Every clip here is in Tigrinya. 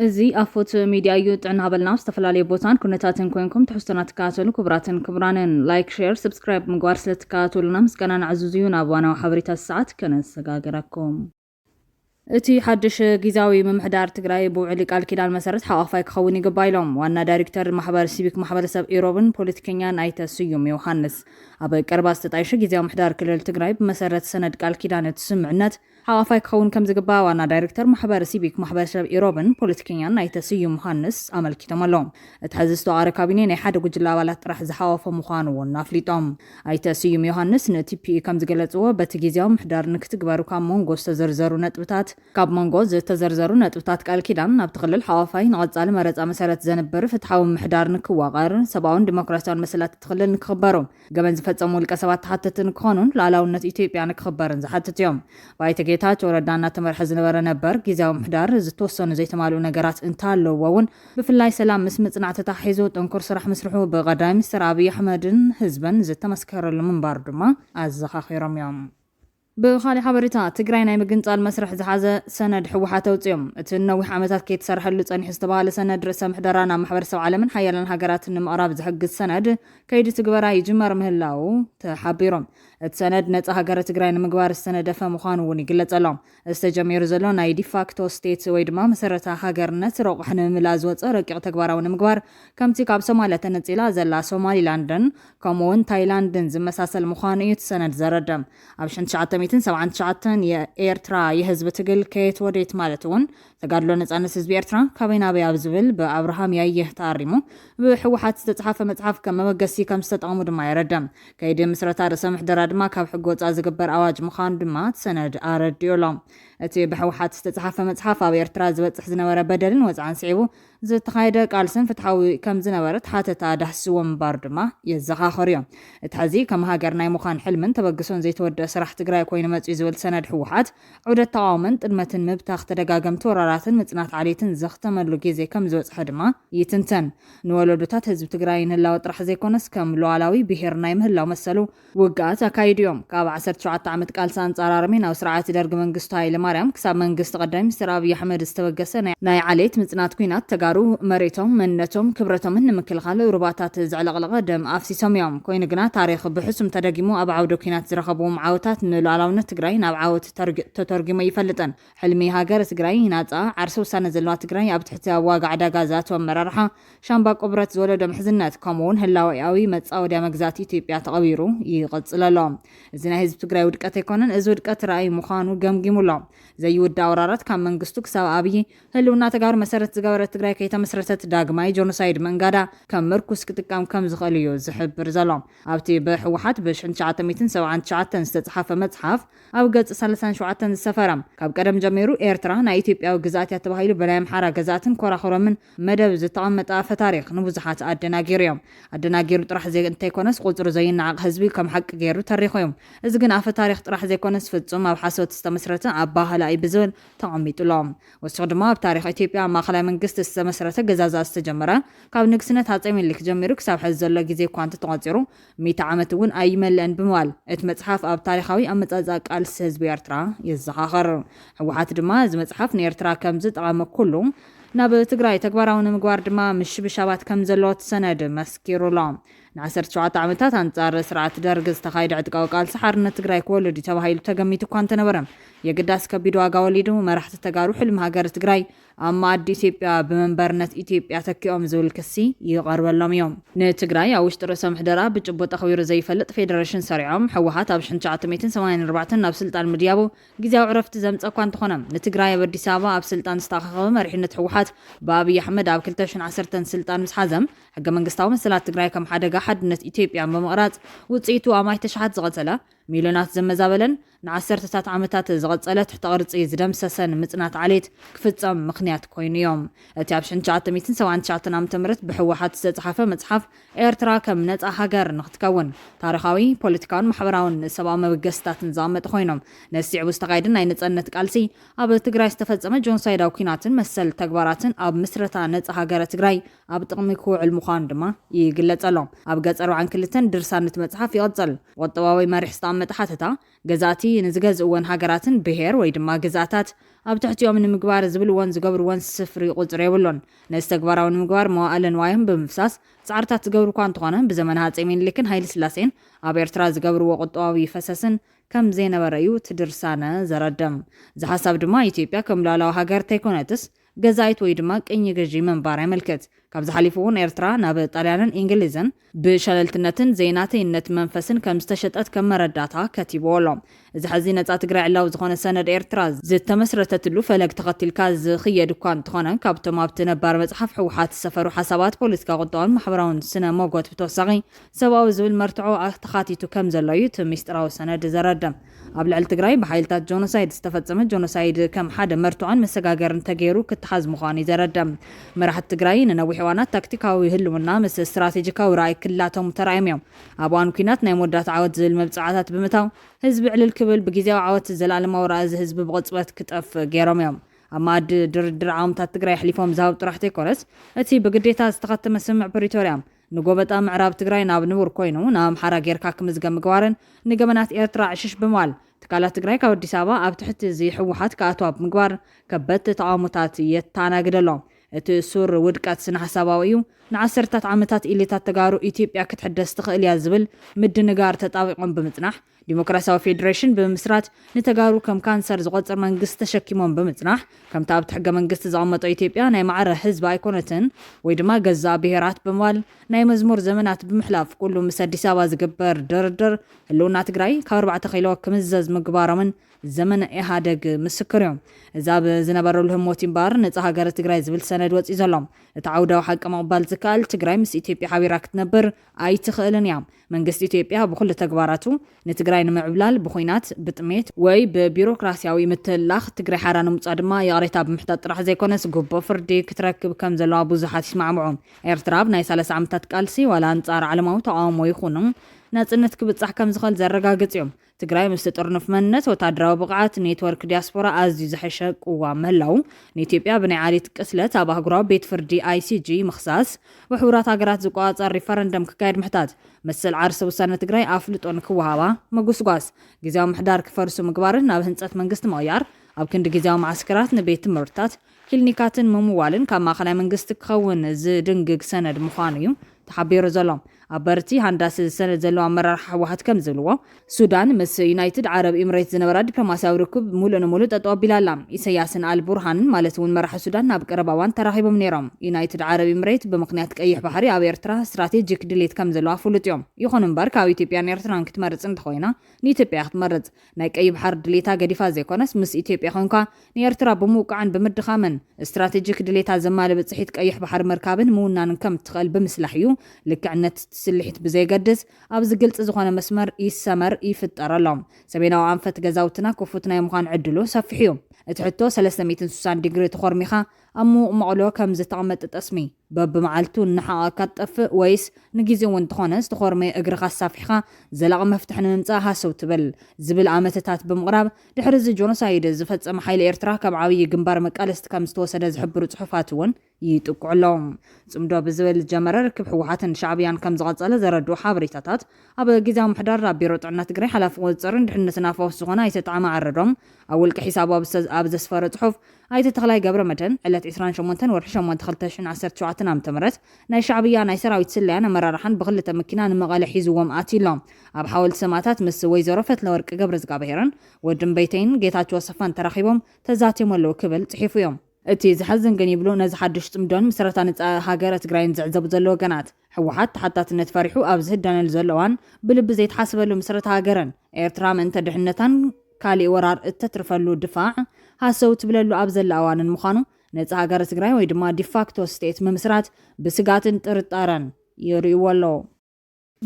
እዚ ኣፎት ሚድያ እዩ ጥዕና በልና ዝተፈላለዩ ቦታን ኩነታትን ኮይንኩም ትሕዝቶና ትከታተሉ ክቡራትን ክቡራንን ላይክ ሼር ሰብስክራይብ ምግባር ስለትከታተሉና ምስጋና ንዕዝዙ እዩ ናብ ዋናው ሓበሬታት ሰዓት ከነሰጋገረኩም እቲ ሓድሽ ጊዜያዊ ምምሕዳር ትግራይ ብውዕሊ ቃል ኪዳን መሰረት ሓዋፋይ ክኸውን ይግባ ኢሎም ዋና ዳይሬክተር ማሕበር ሲቪክ ማሕበረሰብ ኢሮብን ፖለቲከኛን ኣይተ ስዩም ዮሃንስ ኣብ ቀረባ ዝተጣየሸ ጊዜያዊ ምምሕዳር ክልል ትግራይ ብመሰረት ሰነድ ቃል ኪዳን ስምምዕነት ሓዋፋይ ክኸውን ከም ዝግባ ዋና ዳይሬክተር ማሕበር ሲቪክ ማሕበረሰብ ኢሮብን ፖለቲከኛን ኣይተ ስዩም ዮሃንስ ኣመልኪቶም ኣሎም። እቲ ሕዚ ዝተዋቀረ ካቢነ ናይ ሓደ ጉጅለ ኣባላት ጥራሕ ዝሓወፈ ምዃኑ እውን ኣፍሊጦም። ኣይተ ስዩም ዮሃንስ ንቲፒኢ ከም ዝገለጽዎ በቲ ጊዜያዊ ምምሕዳር ንክትግበሩ ካብ መንጎ ዝተዘርዘሩ ነጥብታት ቃል ኪዳን ናብ ትኽልል ሓዋፋይ ንቐጻሊ መረፃ መሰረት ዘንብር ፍትሓዊ ምምሕዳር ንክዋቐር ሰብኣውን ዲሞክራሲያውን መሰላት ትኽልል ንክኽበሩ ገበን ዝፈጸሙ ውልቀ ሰባት ተሓተትን ክኾኑን ሉዓላውነት ኢትዮጵያ ንክኽበርን ዝሓትት እዮም። ባይተ ጌታቸው ረዳ እናተመርሐ ዝነበረ ነበር ጊዜያዊ ምምሕዳር ዝተወሰኑ ዘይተማልኡ ነገራት እንተሃለውዎ እውን ብፍላይ ሰላም ምስ ምጽናዕ ተታሒዙ ጥንኩር ስራሕ ምስርሑ ብቀዳማይ ሚኒስትር ኣብይ ኣሕመድን ህዝብን ዝተመስከረሉ ምንባር ድማ ኣዘኻኺሮም እዮም። ብኻልእ ሓበሬታ ትግራይ ናይ ምግንጻል መስርሕ ዝሓዘ ሰነድ ሕወሓት ኣውፅኦም። እቲ ነዊሕ ዓመታት ከይተሰርሐሉ ጸኒሑ ዝተባሃለ ሰነድ ርእሰ ምሕደራ ናብ ማሕበረሰብ ዓለምን ሓያላን ሃገራትን ንምቕራብ ዝሕግዝ ሰነድ ከይዲ ትግበራ ይጅመር ምህላው ተሓቢሮም። እቲ ሰነድ ነፃ ሃገረ ትግራይ ንምግባር ዝተነደፈ ምዃኑ እውን ይግለጽ ኣሎ። ዝተጀሚሩ ዘሎ ናይ ዲፋክቶ ስቴት ወይ ድማ መሰረተ ሃገርነት ረቑሕ ንምምላእ ዝወፀ ረቂቕ ተግባራዊ ንምግባር ከምቲ ካብ ሶማልያ ተነፂላ ዘላ ሶማሊላንድን ከምኡውን ታይላንድን ዝመሳሰል ምዃኑ እዩ እቲ ሰነድ ዘረድም። ኣብ 1979 የኤርትራ የህዝብ ትግል ከየት ወዴት ማለት እውን ተጋድሎ ነፃነት ህዝቢ ኤርትራ ካበይ ናበይ ኣብ ዝብል ብኣብርሃም ያየህ ተኣሪሙ ብሕወሓት ዝተጻሕፈ መጽሓፍ ከም መበገሲ ከም ዝተጠቕሙ ድማ የረድም። ከይዲ ምስረታ ርእሰ ምሕደራ ድማ ካብ ሕጊ ወፃኢ ዝግበር ኣዋጅ ምዃኑ ድማ ሰነድ ኣረድዩሎም። እቲ ብሕወሓት ዝተጻሕፈ መጽሓፍ ኣብ ኤርትራ ዝበጽሕ ዝነበረ በደልን ወፃዕን ስዒቡ ዝተኻየደ ቃልስን ፍትሓዊ ከም ዝነበረ ሓተታ ዳህስዎ ምንባር ድማ የዘኻኽር እዮም። እቲ ሕዚ ከም ሃገር ናይ ምዃን ሕልምን ተበግሶን ዘይተወደአ ስራሕ ትግራይ ኮይኑ መፅኡ ዝብል ሰነድ ሕወሓት ዑደት ተቃውሞን ጥድመትን ምብታኽ ተደጋገምቲ ወራራትን ምጽናት ዓሌትን ዘኽተመሉ ግዜ ከም ዝበጽሐ ድማ ይትንተን። ንወለዶታት ህዝቢ ትግራይ ንህላወ ጥራሕ ዘይኮነስ ከም ሉዓላዊ ብሄር ናይ ምህላው መሰሉ ውግኣት ኣካይዱ እዮም። ካብ 17 ዓመት ቃልሲ ኣንጻራርሚ ናብ ስርዓት ደርጊ መንግስቱ ሃይለማርያም ክሳብ መንግስቲ ቀዳማይ ሚኒስትር ኣብይ ኣሕመድ ዝተበገሰ ናይ ዓሌት ምጽናት ኩናት ተጋሩ መሬቶም መንነቶም ክብረቶምን ንምክልኻል ሩባታት ዝዕለቕለቐ ደም ኣፍሲሶም እዮም። ኮይኑ ግና ታሪክ ብሕሱም ተደጊሙ ኣብ ዓውደ ኩናት ዝረኸብዎም ዓወታት ንሉዓላውነት ትግራይ ናብ ዓወት ተተርጊሞ ይፈልጠን። ሕልሚ ሃገር ትግራይ ናፃ ዓርሲ ውሳነ ዘለዋ ትግራይ ኣብ ትሕቲ ኣዋጋዕ ዕዳጋ ዝኣተወ ኣመራርሓ ሻምባቆ ብረት ዝወለዶ ምሕዝነት ከምኡውን ህላዊያዊ መጻወድያ መግዛት ኢትዮጵያ ተቐቢሩ ይቕጽል ኣሎ። እዚ ናይ ህዝቢ ትግራይ ውድቀት ኣይኮነን፣ እዚ ውድቀት ራእይ ምዃኑ ገምጊሙሎ። ዘይውዳእ ወራራት ካብ መንግስቱ ክሳብ ኣብይ ህልውና ተጋሩ መሰረት ዝገበረ ትግራይ ከይተመስረተት ዳግማይ ጆኖሳይድ መንጋዳ ከም ምርኩስ ክጥቀም ከም ዝኽእል እዩ ዝሕብር ዘሎ። ኣብቲ ብሕወሓት ብ1979 ዝተጻሕፈ መጽሓፍ ኣብ ገጽ 37 ዝሰፈረ ካብ ቀደም ጀሚሩ ኤርትራ ናይ ኢትዮጵያዊ ግዛት እያ ተባሂሉ ብናይ ኣምሓራ ግዛትን ኮራኹረምን መደብ ዝተቐመጠ ኣፈ ታሪክ ንብዙሓት ኣደናጊሩ እዮም። ኣደናጊሩ ጥራሕ እንተይኮነስ ቁፅሩ ዘይነዓቕ ህዝቢ ከም ሓቂ ገይሩ ተሪኹ እዮም። እዚ ግን ኣፈ ታሪክ ጥራሕ ዘይኮነስ ፍጹም ኣብ ሓሶት ዝተመስረተ ኣብ ባህላ እዩ ብዝብል ተቐሚጡሎም። ወሲኹ ድማ ኣብ ታሪክ ኢትዮጵያ ማእኸላይ መንግስቲ ዝተመስረተ ገዛዛ ዝተጀመረ ካብ ንግስነት ሃፀይ ምኒልክ ጀሚሩ ክሳብ ሕዚ ዘሎ ግዜ እኳ እንተተቆፂሩ 100 ዓመት እውን ኣይመልአን ብምባል እቲ መጽሓፍ ኣብ ታሪኻዊ ኣመጻጽኣ ቃልሲ ህዝቢ ኤርትራ የዘኻኽር። ሕወሓት ድማ እዚ መጽሓፍ ንኤርትራ ከም ዝጠቐመ ኩሉ ናብ ትግራይ ተግባራዊ ንምግባር ድማ ምሽብሻባት ከም ዘለዎ ሰነድ መስኪሩሎም። ን17 ዓመታት አንጻር ስርዓት ደርግ ዝተኻየደ ዕጥቃዊ ቃልሲ ሓርነት ትግራይ ክወልድ ተባሂሉ ተገሚቱ እኳ እንተነበረ የግዳስ ከቢድ ዋጋ ወሊዱ መራሕቲ ተጋሩ ሕልሚ ሃገር ትግራይ ኣብ ማዕዲ ኢትዮጵያ ብመንበርነት ኢትዮጵያ ተኪኦም ዝብል ክሲ ይቐርበሎም እዮም። ንትግራይ ኣብ ውሽጢ ርእሰ ምሕደራ ብጭቡጥ ተኸቢሩ ዘይፈልጥ ፌደሬሽን ሰሪዖም ሕወሓት ኣብ 1984 ናብ ስልጣን ምድያቡ ጊዜያዊ ዕረፍቲ ዘምፀ እኳ እንተኾነ ንትግራይ ኣብ አዲስ ኣበባ ኣብ ስልጣን ዝተኸኸበ መሪሕነት ሕወሓት ብኣብይ ኣሕመድ ኣብ 2010 ስልጣን ምስ ሓዘም ሕገ መንግስታዊ መሰላት ትግራይ ከም ሓደጋ ሓድነት ኢትዮጵያ ብምቕራጽ ውጽኢቱ ኣማይ ተሻሓት ዝቐጸለ ሚልዮናት ዘመዛበለን ን10ታት ዓመታት ዝቐጸለ ትሕተ ቅርጺ ዝደምሰሰን ምጽናት ዓሌት ክፍጸም ምኽንያት ኮይኑ እዮም። እቲ ኣብ 1979 ዓ.ም ብሕወሓት ዝተጻሕፈ መጽሓፍ ኤርትራ ከም ነጻ ሃገር ንኽትከውን ታሪኻዊ ፖለቲካውን ማሕበራውን ሰብኣዊ መበገስታትን ዘቐመጠ ኮይኖም ነሲዕቡ ዝተኻየደ ናይ ነጻነት ቃልሲ ኣብ ትግራይ ዝተፈጸመ ጆኖሳይዳዊ ኩናትን መሰል ተግባራትን ኣብ ምስረታ ነጻ ሃገረ ትግራይ ኣብ ጥቕሚ ክውዕል ምዃኑ ድማ ይግለጽ ኣሎ። ኣብ ገጽ 42 ድርሳነት መጽሓፍ ይቕጽል። ቁጠባዊ መሪሕ ዝተቐመጠ ዝተቐመጠ ሓተታ ገዛእቲ ንዝገዝእወን ሃገራትን ብሄር ወይ ድማ ግዛታት ኣብ ትሕቲኦም ንምግባር ዝብልዎን ዝገብርዎን ስፍሪ ቁፅሪ የብሎን ነዚ ተግባራዊ ንምግባር መዋእለ ንዋዮም ብምፍሳስ ፃዕርታት ዝገብሩ እኳ እንተኾነ ብዘመነ ሃፀይ ሚኒሊክን ሃይለ ስላሴን ኣብ ኤርትራ ዝገብርዎ ቁጠባዊ ፈሰስን ከም ዘይነበረ እዩ ትድርሳነ ዘረደም እዚ ሓሳብ ድማ ኢትዮጵያ ከም ሉኣላዊ ሃገር ተይኮነትስ ገዛይት ወይ ድማ ቅኝ ገዢ መንባር ይምልከት ካብ ዝሓሊፉ እውን ኤርትራ ናብ ጣልያንን እንግሊዝን ብሸለልትነትን ዘይናተይነት መንፈስን ከም ዝተሸጠት ከም መረዳታ ከቲብዎሎ እዚ ሕዚ ነፃ ትግራይ ዕላው ዝኾነ ሰነድ ኤርትራ ዝተመስረተትሉ ፈለግ ተኸቲልካ ዝኽየድ እኳ እንተኾነ ካብቶም ኣብቲ ነባር መፅሓፍ ሕወሓት ዝሰፈሩ ሓሳባት ፖለቲካ ቁጠባውን ማሕበራውን ስነ ሞጎት ብተወሳኺ ሰብኣዊ ዝብል መርትዖ ተኻቲቱ ከም ዘሎ እዩ እቲ ምስጢራዊ ሰነድ ዘረድም ኣብ ልዕሊ ትግራይ ብሓይልታት ጆኖሳይድ ዝተፈፀመ ጆኖሳይድ ከም ሓደ መርትዖን መሰጋገርን ተገይሩ ክትሓዝ ምዃኑ ይዘረድም መራሕቲ ትግራይ ንነዊሕ እዋናት ታክቲካዊ ህልውና ምስ ስትራቴጂካዊ ራእይ ክላቶም ተራእዮም እዮም ኣብ እዋን ኩናት ናይ መወዳእታ ዓወት ዝብል መብፃዕታት ብምታው ህዝቢ ዕልል ክብል ብግዜያዊ ዓወት ዘላለማዊ ራእዚ ህዝቢ ብቕፅበት ክጠፍ ገይሮም እዮም ኣብ ማእዲ ድርድር ዓወምታት ትግራይ ሓሊፎም ዝሃብ ጥራሕቲ ይኮነስ እቲ ብግዴታ ዝተኸተመ ስምዕ ፕሪቶርያ ንጎበጣ ምዕራብ ትግራይ ናብ ንቡር ኮይኑ ናብ ኣምሓራ ጌርካ ክምዝገብ ምግባርን ንገመናት ኤርትራ ዕሽሽ ብምባል ትካላት ትግራይ ካብ ኣዲስ ኣበባ ኣብ ትሕቲ እዚ ሕወሓት ከኣትዋ ብምግባር ከበድቲ ተቃውሞታት የተኣናግደሎም እቲ ሱር ውድቀት ስነ ሓሳባዊ እዩ ንዓሰርታት ዓመታት ኢሌታት ተጋሩ ኢትዮጵያ ክትሕደስ ትኽእል እያ ዝብል ምድንጋር ተጣቢቆም ብምጽናሕ ዲሞክራሲያዊ ፌደሬሽን ብምስራት ንተጋሩ ከም ካንሰር ዝቆፅር መንግስቲ ተሸኪሞም ብምጽናሕ ከምቲ ኣብቲ ሕገ መንግስቲ ዝቐመጦ ኢትዮጵያ ናይ ማዕረ ህዝቢ ኣይኮነትን ወይ ድማ ገዛ ብሄራት ብምባል ናይ መዝሙር ዘመናት ብምሕላፍ ኩሉ ምስ ኣዲስ ኣበባ ዝግበር ድርድር ህልውና ትግራይ ካብ 4 ኪሎ ክምዘዝ ምግባሮምን ዘመነ ኢህአደግ ምስክር እዮም እዛ ብዝነበረሉ ህሞት እምበር ነፃ ሃገረ ትግራይ ዝብል ሰነድ ወፂ ዘሎም እቲ ዓውዳዊ ሓቂ መቕባል ዝከኣል ትግራይ ምስ ኢትዮጵያ ሓቢራ ክትነብር ኣይትኽእልን እያ መንግስቲ ኢትዮጵያ ብኩሉ ተግባራቱ ንትግራይ ንምዕብላል ብኹናት ብጥሜት ወይ ብቢሮክራሲያዊ ምትላኽ ትግራይ ሓራ ንምውፃእ ድማ የቕሬታ ብምሕታት ጥራሕ ዘይኮነስ ጉቦ ፍርዲ ክትረክብ ከም ዘለዋ ብዙሓት ይስማዕምዑ ኤርትራ ናይ 30 ዓመታት ቃልሲ ዋላ አንጻር ዓለማዊ ተቃውሞ ይኹኑ ናጽነት ክብጻሕ ከም ዝኽእል ዘረጋግጽ እዮም ትግራይ ምስ ጥርንፍ መንነት ወታደራዊ ብቕዓት ኔትወርክ ዲያስፖራ ኣዝዩ ዝሐሸ ቁዋም ምህላው ንኢትዮጵያ ብናይ ዓሌት ቅስለት ኣብ ኣህጉራዊ ቤት ፍርዲ ICJ ምኽሳስ ብሕቡራት ሃገራት ዝቋፀር ሪፈረንደም ክካየድ ምሕታት መሰል ዓርሲ ውሳነ ትግራይ ኣፍልጦ ንክወሃባ መጉስጓስ ጊዜያዊ ምሕዳር ክፈርሱ ምግባርን ናብ ህንፀት መንግስቲ ምቕያር ኣብ ክንዲ ጊዜያዊ ማዓስከራት ንቤት ትምህርትታት ክሊኒካትን ምምዋልን ካብ ማእኸላይ መንግስቲ ክኸውን ዝድንግግ ሰነድ ምዃኑ እዩ ተሓቢሩ ዘሎ ኣብ በርቲ ሃንዳስ ሰነድ ዘለዎ ኣመራርሓ ሕወሓት ከም ዝብልዎ ሱዳን ምስ ዩናይትድ ዓረብ ኤምሬት ዝነበራ ዲፕሎማስያዊ ርክብ ሙሉእ ንሙሉእ ጠጠው ኣቢላ ኣላ ኢሳያስን አልቡርሃንን ማለት እውን መራሒ ሱዳን ናብ ቀረባ እዋን ተራኺቦም ነይሮም ዩናይትድ ዓረብ ኤምሬት ብምክንያት ቀይሕ ባሕሪ ኣብ ኤርትራ ስትራቴጂክ ድሌት ከም ዘለዋ ፍሉጥ እዮም ይኹን እምበር ካብ ኢትዮጵያን ኤርትራን ክትመርፅ እንተኮይና ንኢትዮጵያ ክትመርፅ ናይ ቀይ ባሕር ድሌታ ገዲፋ ዘይኮነስ ምስ ኢትዮጵያ ኮንካ ንኤርትራ ብምውቃዕን ብምድኻመን ስትራቴጂክ ድሌታ ዘማለ በፅሒት ቀይሕ ባሕር መርካብን ምውናንን ከም ትኽእል ብምስላሕ እዩ ልክዕነት ስልሒት ብዘይገድስ ኣብ ዝግልጽ ዝኾነ መስመር ይሰመር ይፍጠረሎም ሰሜናዊ ኣንፈት ገዛውትና ክፉት ናይ ምዃን ዕድሉ ሰፊሕ እዩ እቲ ሕቶ 360 ዲግሪ ተኾርሚኻ ኣብ ሙቕ መቕሎ ከም ዝተቐመጠ ጠስሚ በብመዓልቱ ንሓቐካ ትጠፍእ ወይስ ንጊዜ እውን እንተኾነ ዝተኾርመ እግርኻ ሳፊሕኻ ዘላቒ መፍትሒ ንምምፃእ ሃሰው ትብል ዝብል ኣመተታት ብምቕራብ ድሕሪ እዚ ጆኖሳይድ ዝፈፀመ ሓይሊ ኤርትራ ካብ ዓብዪ ግንባር መቃለስቲ ከም ዝተወሰደ ዝሕብሩ ፅሑፋት እውን ይጥቅዕሎም ጽምዶ ብዝብል ጀመረ ርክብ ሕወሓትን ሻዕብያን ከም ዝቐፀለ ዘረድኡ ሓበሬታታት ኣብ ጊዜያዊ ምሕዳር ኣብ ቢሮ ጥዕና ትግራይ ሓላፊ ቁፅርን ድሕንነትን ኣፈወስ ዝኾነ ኣይተጣዕማ ዓረዶም ኣብ ውልቂ ሒሳቡ ኣብ ዘስፈረ ፅሑፍ ኣይተ ተኽላይ ገብረ መድህን ዕለት 28 ወርሒ 8 2017 ዓ.ም ናይ ሻዕብያ ናይ ሰራዊት ስልያን ኣመራርሓን ብክልተ መኪና ንመቐለ ሒዝዎም ኣትሎም ኣብ ሓወልቲ ሰማዕታት ምስ ወይዘሮ ፈትለወርቂ ገብረ ዝጋብሄርን ወድን በይተይን ጌታቸው ወሰፋን ተራኺቦም ተዛትዮም ኣለዉ ክብል ጽሒፉ እዮም እቲ ዝሓዝን ግን ይብሉ ነዚ ሓድሽ ጽምዶን ምስረታ ነፃ ሃገረ ትግራይን ዝዕዘቡ ዘለዎ ገናት ሕወሓት ተሓታትነት ፈሪሑ ኣብ ዝህዳነሉ ዘለዋን ብልቢ ዘይተሓስበሉ ምስረታ ሃገረን ኤርትራ ምእንተ ድሕነታን ካሊእ ወራር እተትርፈሉ ድፋዕ ሃሰው ትብለሉ ኣብ ዘላ እዋንን ምዃኑ ነፃ ሃገረ ትግራይ ወይ ድማ ዲፋክቶ ስቴት ምምስራት ብስጋትን ጥርጣረን ይርእይዎ ኣለዉ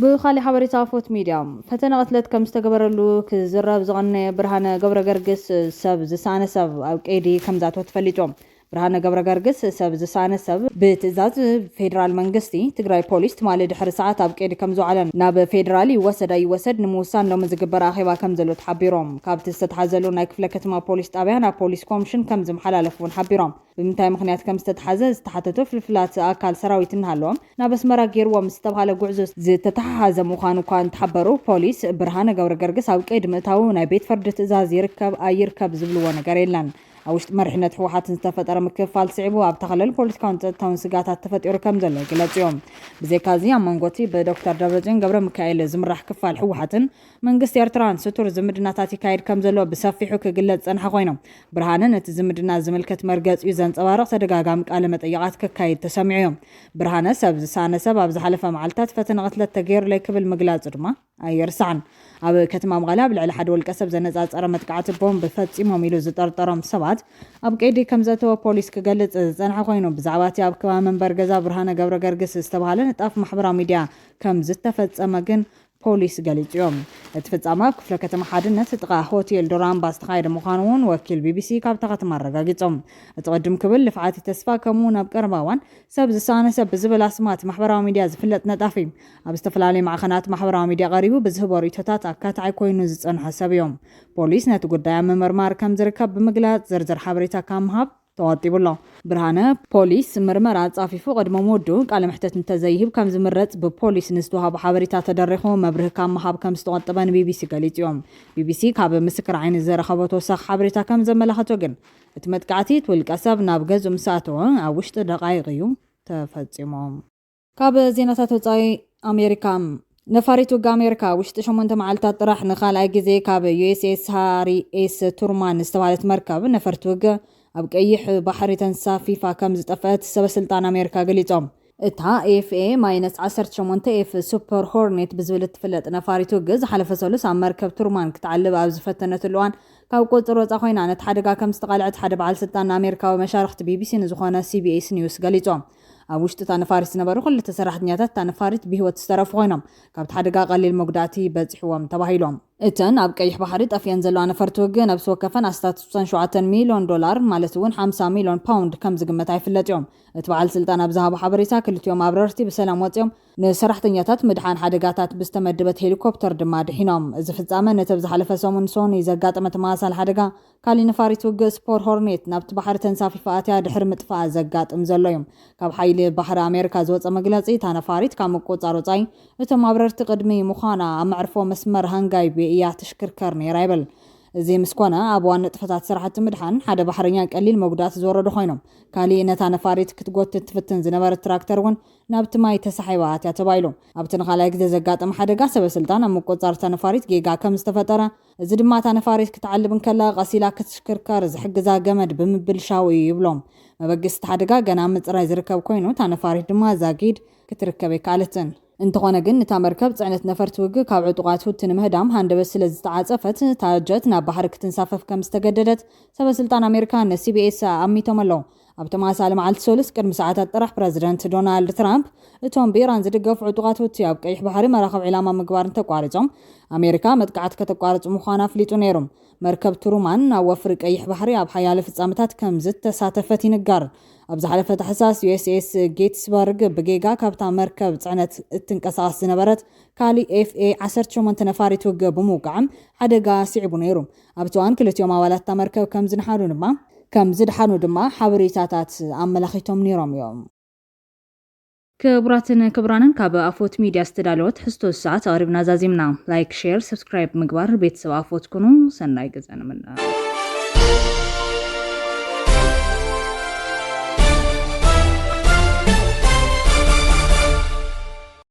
ብኻሊ ሓበሬታ ፎት ሚድያ ፈተና ቅትለት ከም ዝተገበረሉ ክዝረብ ዝቐነ ብርሃነ ገብረ ገርግስ ሰብ ዝሳነ ሰብ ኣብ ቀይዲ ከም ዛቶ ተፈሊጦም ብርሃነ ገብረገርግስ ሰብ ዝሳነሰብ ብትእዛዝ ፌደራል መንግስቲ ትግራይ ፖሊስ ትማሊ ድሕሪ ሰዓት ኣብ ቀይዲ ከም ዝውዓለን ናብ ፌደራል ይወሰድ ንምውሳን ሎሚ ዝግበር ኣኼባ ከም ዘሎ ተሓቢሮም ካብቲ ዝተተሓዘሉ ናይ ክፍለ ከተማ ፖሊስ ጣብያ ናብ ፖሊስ ኮሚሽን ከም ዝመሓላለፉ ሓቢሮም ብምንታይ ምክንያት ከም ዝተተሓዘ ዝተሓተቱ ፍልፍላት ኣካል ሰራዊት እናሃለዎም ናብ ኣስመራ ገይርዎም ዝተባሃለ ጉዕዞ ዝተተሓሓዘ ምዃኑ እኳ እንትሓበሩ ፖሊስ ብርሃነ ገብረገርግስ ኣብ ቀይዲ ምእታው ናይ ቤት ፍርዲ ትእዛዝ ይርከብ ኣይርከብ ዝብልዎ ነገር የለን ኣብ ውሽጢ መሪሕነት ህወሓትን ዝተፈጠረ ምክፍፋል ስዒቡ ኣብ ተኸለል ፖለቲካውን ፀጥታውን ስጋታት ተፈጢሩ ከም ዘሎ ገለጹ እዮም ብዘይካዚ ኣብ መንጎቲ ብዶክተር ደብረጽዮን ገብረ ሚካኤል ዝምራሕ ክፋል ህወሓትን መንግስቲ ኤርትራን ስቱር ዝምድናታት ይካየድ ከም ዘሎ ብሰፊሑ ክግለጽ ፀንሐ ኮይኖም ብርሃንን እቲ ዝምድና ዝምልከት መርገፂ ዘንጸባርቕ ተደጋጋሚ ቃለ መጠይቃት ክካየድ ተሰሚዑ እዮም ብርሃነ ሰብ ዝሳነሰብ ኣብ ዝሓለፈ መዓልታት ፈተነ ቅትለት ተገይሩለይ ክብል ምግላጹ ድማ ኣይርሳዕን ኣብ ከተማ መቐለ ኣብ ልዕሊ ሓደ ውልቀ ሰብ ዘነጻጸረ መጥቃዕቲ ቦምብ ፈጺሞም ኢሉ ዝጠርጠሮም ሰባት ኣብ ቀይዲ ከም ዘተወ ፖሊስ ክገልጽ ዝጸንሐ ኮይኑ ብዛዕባ እቲ ኣብ ከባቢ መንበር ገዛ ብርሃነ ገብረገርግስ ዝተባሃለ ንጣፍ ማሕበራዊ ሚድያ ከም ዝተፈጸመ ግን ፖሊስ ገሊጹ እዮም እቲ ፍጻመ ኣብ ክፍለ ከተማ ሓድነት ጥቓ ሆቴል ዶራምባ ዝተኻየደ ምዃኑ እውን ወኪል ቢቢሲ ካብታ ከተማ ኣረጋጊጾም እቲ ቅድም ክብል ልፍዓቲ ተስፋ ከምኡውን ኣብ ቀረባ እዋን ሰብ ዝሳነሰብ ብዝብል ኣስማት ማሕበራዊ ሚድያ ዝፍለጥ ነጣፊ ኣብ ዝተፈላለዩ ማዕኸናት ማሕበራዊ ሚድያ ቀሪቡ ብዝህቦ ርእቶታት ኣካታዓይ ኮይኑ ዝጸንሐ ሰብ እዮም ፖሊስ ነቲ ጉዳይ ኣብ ምምርማር ከም ዝርከብ ብምግላጽ ዝርዝር ሓበሬታ ካብ ምሃብ ተዋጢቡሎ ብርሃነ ፖሊስ ምርመራ ጻፊፉ ቅድሞ ሞዱ ቃለ መሕተት እንተዘይህብ ከም ዝምረጽ ብፖሊስ ንዝተዋሃቡ ሓበሬታ ተደሪኹ መብርህ ካብ ምሃብ ከም ዝተቆጠበ ንቢቢሲ ገሊጹ እዮም ቢቢሲ ካብ ምስክር ዓይኒ ዝረኸቦ ተወሳኺ ሓበሬታ ከም ዘመላኽቶ ግን እቲ መጥቃዕቲ ውልቀ ሰብ ናብ ገዝኡ ምስ ኣተወ ኣብ ውሽጢ ደቓይቕ እዩ ተፈጺሞም ካብ ዜናታት ወጻኢ ኣሜሪካ ነፋሪት ውጋ ኣሜሪካ ውሽጢ 8 መዓልታት ጥራሕ ንኻልኣይ ግዜ ካብ ዩኤስኤስ ሃሪ ኤስ ቱርማን ዝተባሃለት መርከብ ነፈርቲ ውግ ኣብ ቀይሕ ባሕሪ ተንሳፊፋ ከም ዝጠፍአት ሰበስልጣን ኣሜሪካ ገሊጾም እታ AFA-18F ሱፐር ሆርኔት ብዝብል እትፍለጥ ነፋሪት ውግ ዝሓለፈ ሰሉስ ኣብ መርከብ ቱርማን ክትዓልብ ኣብ ዝፈተነትሉ እዋን ካብ ቁፅር ወፃ ኮይና ነቲ ሓደጋ ከም ዝተቃልዐት ሓደ በዓል ስልጣን ኣሜሪካዊ መሻርክቲ ቢቢሲ ንዝኾነ CBS ኒውስ ገሊጾም ኣብ ውሽጢ እታ ነፋሪት ዝነበሩ ክልተ ሰራሕተኛታት እታ ነፋሪት ብሂወት ዝተረፉ ኮይኖም ካብቲ ሓደጋ ቀሊል መጉዳእቲ በፂሕዎም ተባሂሎም እተን ኣብ ቀይሕ ባሕሪ ጠፍየን ዘለዋ ነፈርቲ ውግ ነብሲ ወከፈን ኣስታት 7 ሚሊዮን ዶላር ማለት እውን 50 ሚሊዮን ፓውንድ ከም ዝግመት ኣይፍለጥ እዮም እቲ በዓል ስልጣን ኣብ ዝሃቦ ሓበሬታ ክልቲኦም ኣብረርቲ ብሰላም ወፂኦም ንሰራሕተኛታት ምድሓን ሓደጋታት ብዝተመደበት ሄሊኮፕተር ድማ ድሒኖም እዚ ፍጻመ ነቲ ዝሓለፈ ሰሙን ሶኒ ዘጋጠመ ተመሳሳሊ ሓደጋ ካሊእ ነፋሪት ውግ ስፐር ሆርኔት ናብቲ ባሕሪ ተንሳፊፋ ኣትያ ድሕሪ ምጥፋእ ዘጋጥም ዘሎ እዮም ካብ ሓይሊ ባሕሪ ኣሜሪካ ዝወፀ መግለፂ እታ ነፋሪት ካብ ምቁፅፃር ወፃኢ እቶም ኣብረርቲ ቅድሚ ምዃና ኣብ መዕርፎ መስመር ሃንጋይ እያ ትሽክርከር ነይራ ይብል እዚ ምስኮነ ኣብ ዋን ጥፈታት ስራሕቲ ምድሓን ሓደ ባሕረኛ ቀሊል መጉዳእቲ ዝወረዱ ኮይኖም ካሊእ ነታ ነፋሪት ክትጎትት ትፍትን ዝነበረት ትራክተር እውን ናብቲ ማይ ተሳሒባ ኣትያ ተባሂሉ ኣብቲ ንኻልኣይ ግዜ ዘጋጠመ ሓደጋ ሰበስልጣን ኣብ ምቁፅፃር እታ ነፋሪት ጌጋ ከም ዝተፈጠረ እዚ ድማ እታ ነፋሪት ክትዓልብ እንከላ ቀሲላ ክትሽክርከር ዝሕግዛ ገመድ ብምብልሻው እዩ ይብሎም መበገስቲ ሓደጋ ገና ምፅራይ ዝርከብ ኮይኑ እታ ነፋሪት ድማ ዛጊድ ክትርከብ ይካኣለትን እንተኾነ ግን እታ መርከብ ጽዕነት ነፈርቲ ውግ ካብ ዕጡቃት ሁቲ ንምህዳም ሃንደበት ስለ ዝተዓጸፈት ታጀት ናብ ባሕሪ ክትንሳፈፍ ከም ዝተገደደት ሰበስልጣን ኣሜሪካ ንCBS ኣሚቶም ኣለዉ ኣብ ተመሳሳሊ መዓልቲ ሰሉስ ቅድሚ ሰዓታት ጥራሕ ፕረዚደንት ዶናልድ ትራምፕ እቶም ብኢራን ዝድገፉ ዕጡቃት ሁቲ ኣብ ቀይሕ ባሕሪ መራኸብ ዒላማ ምግባር ተቋሪጾም ኣሜሪካ መጥቃዕቲ ከተቋርጽ ምዃና ኣፍሊጡ ነይሩ መርከብ ቱሩማን ኣብ ወፍሪ ቀይሕ ባሕሪ ኣብ ሓያሎ ፍጻመታት ከም ዝተሳተፈት ይንገር ኣብ ዝሓለፈ ታሕሳስ USS ጌትስበርግ ብጌጋ ካብታ መርከብ ጽዕነት እትንቀሳቐስ ዝነበረት ካሊእ FA-18 ነፋሪት ውግ ብምውቃዕም ሓደጋ ስዒቡ ነይሩ ኣብቲ እዋን ክልቲኦም ኣባላት እታ መርከብ ከም ዝድሓኑ ድማ ሓበሬታታት ኣመላኺቶም ነይሮም እዮም ክቡራትን ክቡራንን ካብ ኣፎት ሚድያ ዝተዳለወት ሕዝቶ ሰዓት ኣቅሪብና ዛዚምና ላይክ ሼር ሰብስክራይብ ምግባር ቤተሰብ ኣፎት ኩኑ ሰናይ ገዛ ንመና